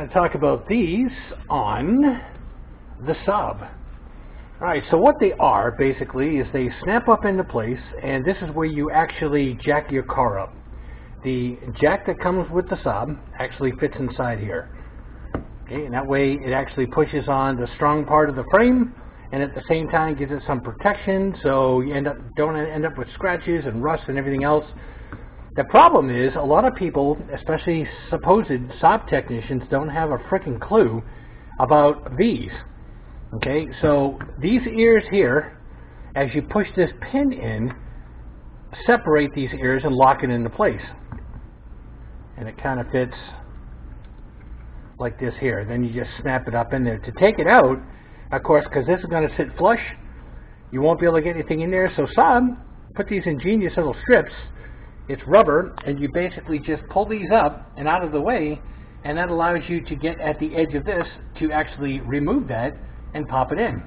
to talk about these on the Saab. Alright, so what they are basically is they snap up into place, and this is where you actually jack your car up. The jack that comes with the Saab actually fits inside here. Okay, and that way it actually pushes on the strong part of the frame, and at the same time gives it some protection, so you don't end up with scratches and rust and everything else. The problem is a lot of people, especially supposed Saab technicians, don't have a freaking clue about these. Okay, so these ears here, as you push this pin in, separate these ears and lock it into place. And it kind of fits like this here. Then you just snap it up in there. To take it out, of course, because this is going to sit flush, you won't be able to get anything in there. So Saab put these ingenious little strips. It's rubber, and you basically just pull these up and out of the way, and that allows you to get at the edge of this to actually remove that and pop it in.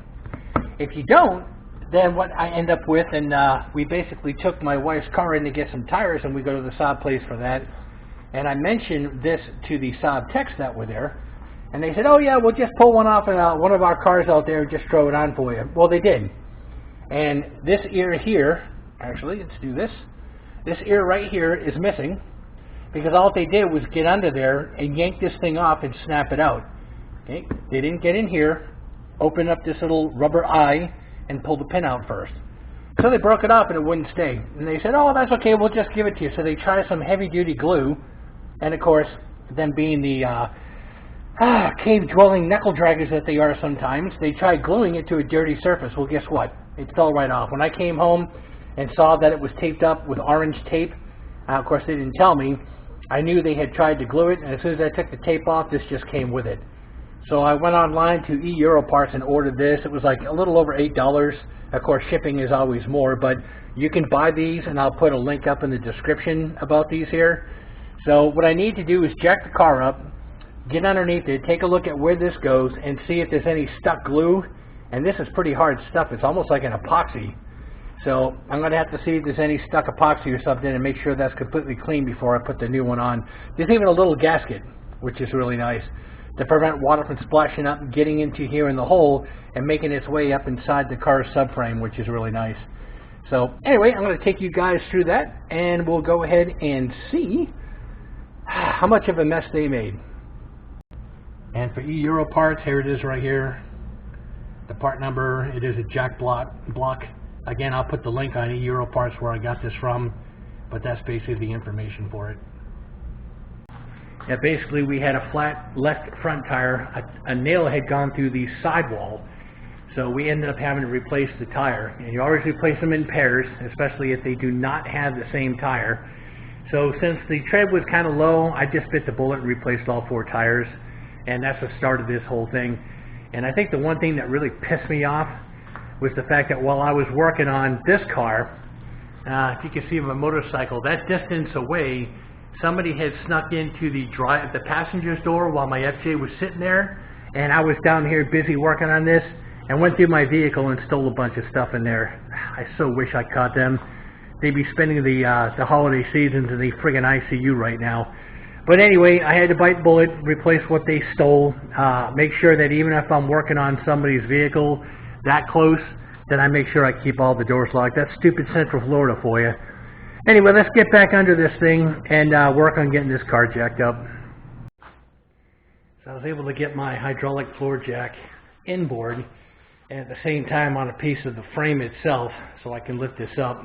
If you don't, then what I end up with, and we basically took my wife's car in to get some tires, and we go to the Saab place for that, and I mentioned this to the Saab Techs that were there, and they said, oh yeah, we'll just pull one off and one of our cars out there and just throw it on for you. Well, they did. And this ear here, actually, let's do this. This ear right here is missing, because all they did was get under there and yank this thing off and snap it out. Okay? They didn't get in here, open up this little rubber eye, and pull the pin out first. So they broke it off and it wouldn't stay. And they said, oh, that's okay, we'll just give it to you. So they tried some heavy-duty glue, and of course, them being the cave-dwelling knuckle-draggers that they are sometimes, they tried gluing it to a dirty surface. Well, guess what? It fell right off. When I came home and saw that it was taped up with orange tape, of course, they didn't tell me, I knew they had tried to glue it, and as soon as I took the tape off, this just came with it. So I went online to Aero Parts and ordered this. It was like a little over $8. Of course, shipping is always more, but you can buy these, and I'll put a link up in the description about these here. So what I need to do is jack the car up, get underneath it, take a look at where this goes, and see if there's any stuck glue. And this is pretty hard stuff. It's almost like an epoxy. So I'm going to have to see if there's any stuck epoxy or something and make sure that's completely clean before I put the new one on. There's even a little gasket, which is really nice, to prevent water from splashing up and getting into here in the hole and making its way up inside the car's subframe, which is really nice. So anyway, I'm going to take you guys through that, and we'll go ahead and see how much of a mess they made. And for Aero Parts, here it is right here. The part number, it is a jack block. Again, I'll put the link on Aero Parts where I got this from, but that's basically the information for it. Yeah, basically we had a flat left front tire. A nail had gone through the sidewall, so we ended up having to replace the tire. And you always replace them in pairs, especially if they do not have the same tire. So since the tread was kind of low, I just bit the bullet and replaced all 4 tires, and that's the start of this whole thing. And I think the one thing that really pissed me off was the fact that while I was working on this car, if you can see my motorcycle, that distance away, somebody had snuck into the passenger's door while my FJ was sitting there, and I was down here busy working on this, and went through my vehicle and stole a bunch of stuff in there. I so wish I caught them. They'd be spending the holiday seasons in the friggin' ICU right now. But anyway, I had to bite the bullet, replace what they stole, make sure that even if I'm working on somebody's vehicle that close, then I make sure I keep all the doors locked. That's stupid Central Florida for you. Anyway, let's get back under this thing and work on getting this car jacked up. So I was able to get my hydraulic floor jack inboard, and at the same time on a piece of the frame itself, so I can lift this up.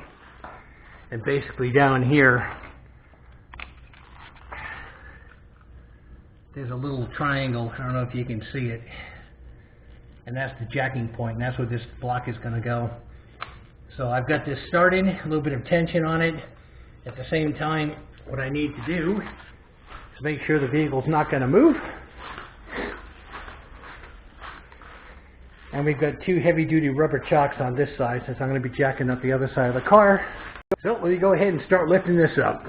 And basically down here, there's a little triangle. I don't know if you can see it. And that's the jacking point, and that's where this block is going to go. So I've got this started, a little bit of tension on it. At the same time, what I need to do is make sure the vehicle's not going to move. And we've got 2 heavy-duty rubber chocks on this side, since I'm going to be jacking up the other side of the car. So let me go ahead and start lifting this up.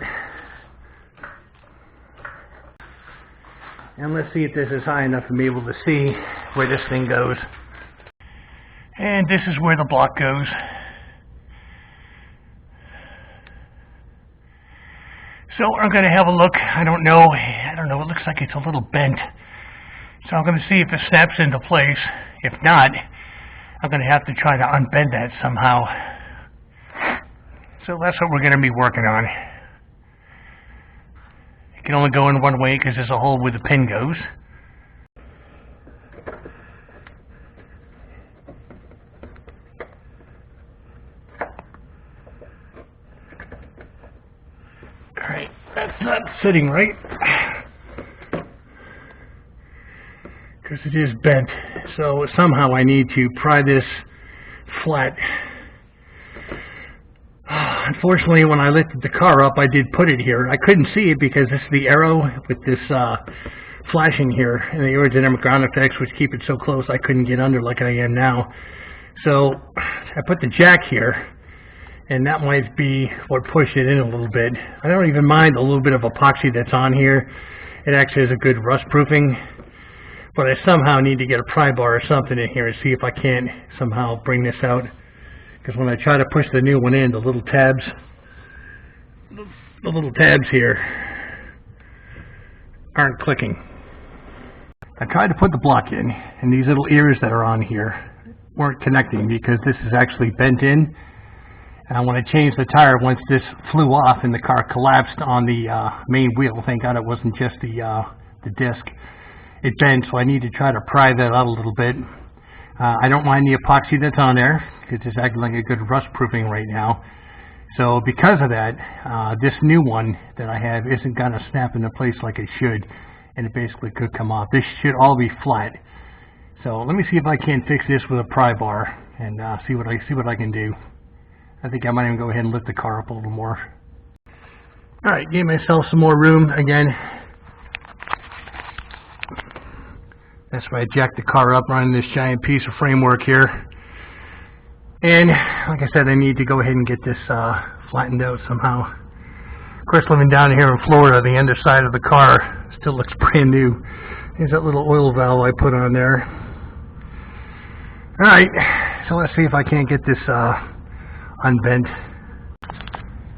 And let's see if this is high enough for me able to see where this thing goes. And this is where the block goes. So I'm going to have a look. I don't know, it looks like it's a little bent. So I'm going to see if it snaps into place. If not, I'm going to have to try to unbend that somehow. So that's what we're going to be working on. It can only go in one way because there's a hole where the pin goes. Alright, that's not sitting right. Because it is bent. So somehow I need to pry this flat. Unfortunately, when I lifted the car up, I did put it here. I couldn't see it because this is the Aero with this flashing here and the aerodynamic ground effects, which keep it so close I couldn't get under like I am now. So I put the jack here, and that might be what pushed it in a little bit. I don't even mind a little bit of epoxy that's on here. It actually has a good rust proofing, but I somehow need to get a pry bar or something in here and see if I can somehow bring this out. Because when I try to push the new one in, the little tabs here aren't clicking. I tried to put the block in, and these little ears that are on here weren't connecting because this is actually bent in. And when I changed the tire, once this flew off and the car collapsed on the main wheel, thank God it wasn't just the disc, it bent, so I need to try to pry that out a little bit. I don't mind the epoxy that's on there. It's just acting like a good rust proofing right now. So because of that, this new one that I have isn't going to snap into place like it should, and it basically could come off. This should all be flat. So let me see if I can fix this with a pry bar and see what I can do. I think I might even go ahead and lift the car up a little more. All right, gave myself some more room again. That's why I jacked the car up, running this giant piece of framework here. And like I said, I need to go ahead and get this flattened out somehow. Of course, living down here in Florida, the underside of the car still looks brand new. There's that little oil valve I put on there. Alright, so let's see if I can't get this unbent.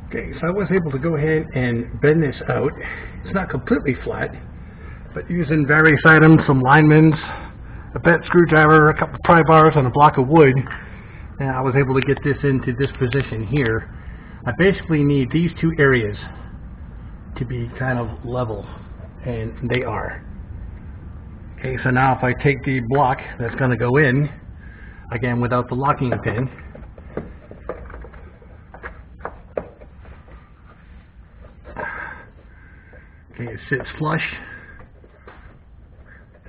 Okay, so I was able to go ahead and bend this out. It's not completely flat, but using various items, some linemans, a bent screwdriver, a couple of pry bars, and a block of wood, and I was able to get this into this position here. I basically need these two areas to be kind of level, and they are. Okay, so now if I take the block that's going to go in, again without the locking pin, okay, it sits flush.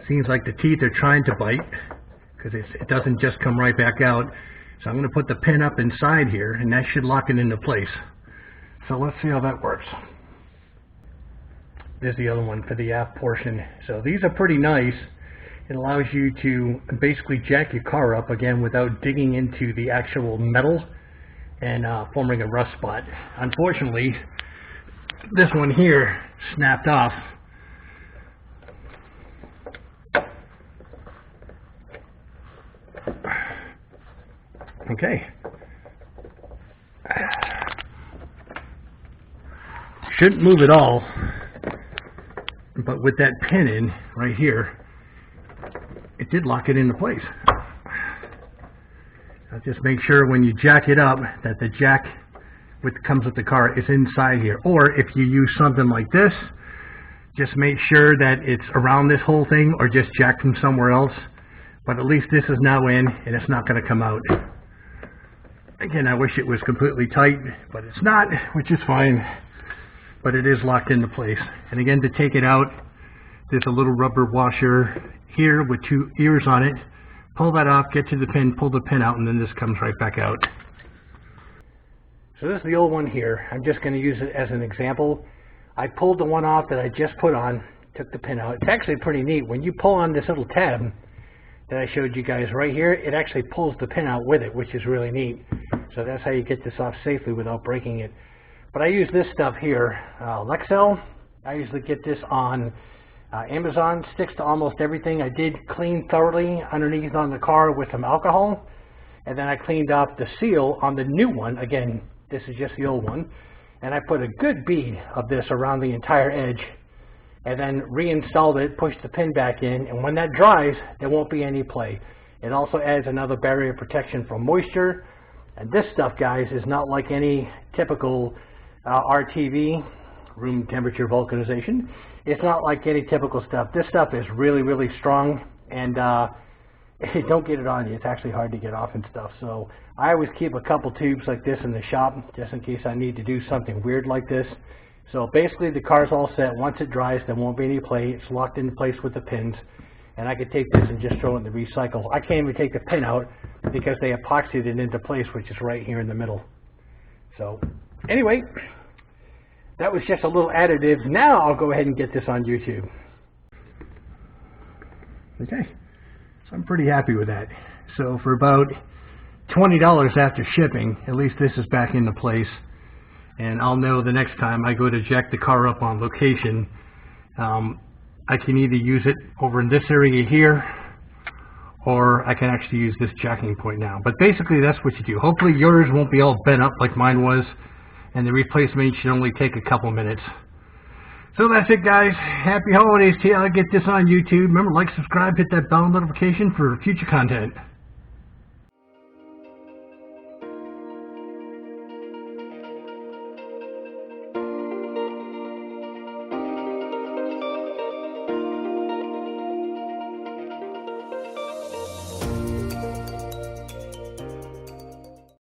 Seems like the teeth are trying to bite because it doesn't just come right back out. So I'm going to put the pin up inside here, and that should lock it into place. So let's see how that works. There's the other one for the aft portion. So these are pretty nice. It allows you to basically jack your car up again without digging into the actual metal and forming a rust spot. Unfortunately, this one here snapped off. Okay. Shouldn't move at all, but with that pin in right here, it did lock it into place. Now just make sure when you jack it up that the jack which comes with the car is inside here. Or if you use something like this, just make sure that it's around this whole thing or just jack from somewhere else. But at least this is now in and it's not going to come out. Again, I wish it was completely tight, but it's not, which is fine. But it is locked into place. And again, to take it out, there's a little rubber washer here with two ears on it. Pull that off, get to the pin, pull the pin out, and then this comes right back out. So this is the old one here. I'm just going to use it as an example. I pulled the one off that I just put on, took the pin out. It's actually pretty neat. When you pull on this little tab that I showed you guys right here, it actually pulls the pin out with it, which is really neat. So that's how you get this off safely without breaking it. But I use this stuff here, Lexel. I usually get this on Amazon. Sticks to almost everything. I did clean thoroughly underneath on the car with some alcohol, and then I cleaned off the seal on the new one. Again, this is just the old one, and I put a good bead of this around the entire edge, and then reinstalled it, pushed the pin back in, and when that dries, there won't be any play. It also adds another barrier protection from moisture. And this stuff, guys, is not like any typical RTV, room temperature vulcanization. It's not like any typical stuff. This stuff is really, really strong, and don't get it on you. It's actually hard to get off and stuff. So I always keep a couple tubes like this in the shop, just in case I need to do something weird like this. So basically the car's all set. Once it dries, there won't be any play. It's locked in place with the pins. And I could take this and just throw it in the recycle. I can't even take the pin out because they epoxied it into place, which is right here in the middle. So anyway, that was just a little additive. Now I'll go ahead and get this on YouTube. Okay, so I'm pretty happy with that. So for about $20 after shipping, at least this is back into place. And I'll know the next time I go to jack the car up on location, I can either use it over in this area here, or I can actually use this jacking point now. But basically that's what you do. Hopefully yours won't be all bent up like mine was, and the replacement should only take a couple minutes. So that's it, guys. Happy holidays to you. I'll get this on YouTube. Remember, like, subscribe, hit that bell notification for future content.